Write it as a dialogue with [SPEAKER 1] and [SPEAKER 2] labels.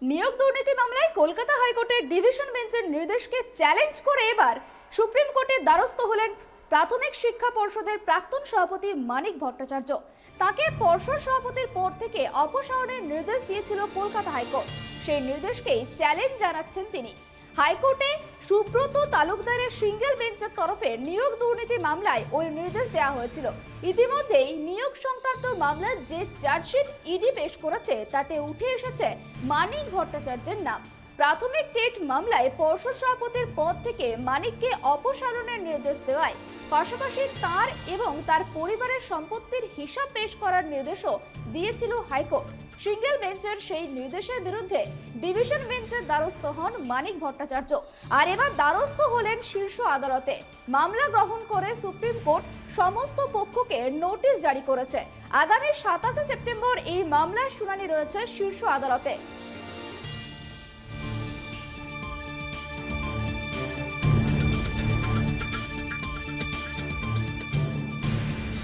[SPEAKER 1] নিয়োগ দুর্নীতি মামলায় কলকাতা হাইকোর্টের ডিভিশন বেঞ্চের নির্দেশকে চ্যালেঞ্জ করে এবার সুপ্রিম কোর্টের দ্বারস্থ হলেন প্রাথমিক শিক্ষা পর্ষদের প্রাক্তন সভাপতি মানিক ভট্টাচার্য। তাকে পর্ষদ সভাপতির পদ থেকে অপসারণের নির্দেশ দিয়েছিল কলকাতা হাইকোর্ট। সেই নির্দেশকেই চ্যালেঞ্জ জানাচ্ছেন তিনি। হাইকোর্টে সুব্রত তালুকদারের সিঙ্গেল বেঞ্চের তরফে নিয়োগ দুর্নীতি মামলায় ওই নির্দেশ দেওয়া হয়েছিল। ইতিমধ্যেই নিয়োগ সংক্রান্ত মামলার যে চার্জশিট ইডি পেশ করেছে তাতে উঠে এসেছে মানিক ভট্টাচার্যের নাম। প্রাথমিক টেট মামলায় পর্ষদ সভাপতির পদ থেকে মানিককে অপসারণের নির্দেশ দেওয়ায় পাশাপাশি তার এবং তার পরিবারের সম্পত্তির হিসাব পেশ করার নির্দেশও দিয়েছিল হাইকোর্ট। সিঙ্গেল বেঞ্চের সেই নির্দেশের বিরুদ্ধে ডিভিশন বেঞ্চের দ্বারস্থ হন মানিক ভট্টাচার্য। আর এবার দ্বারস্থ হলেন শীর্ষ আদালতে। মামলা গ্রহণ করে সুপ্রিম কোর্ট সমস্ত পক্ষকে নোটিশ জারি করেছে। আগামী 27 সেপ্টেম্বর এই মামলার শুনানি রয়েছে শীর্ষ আদালতে।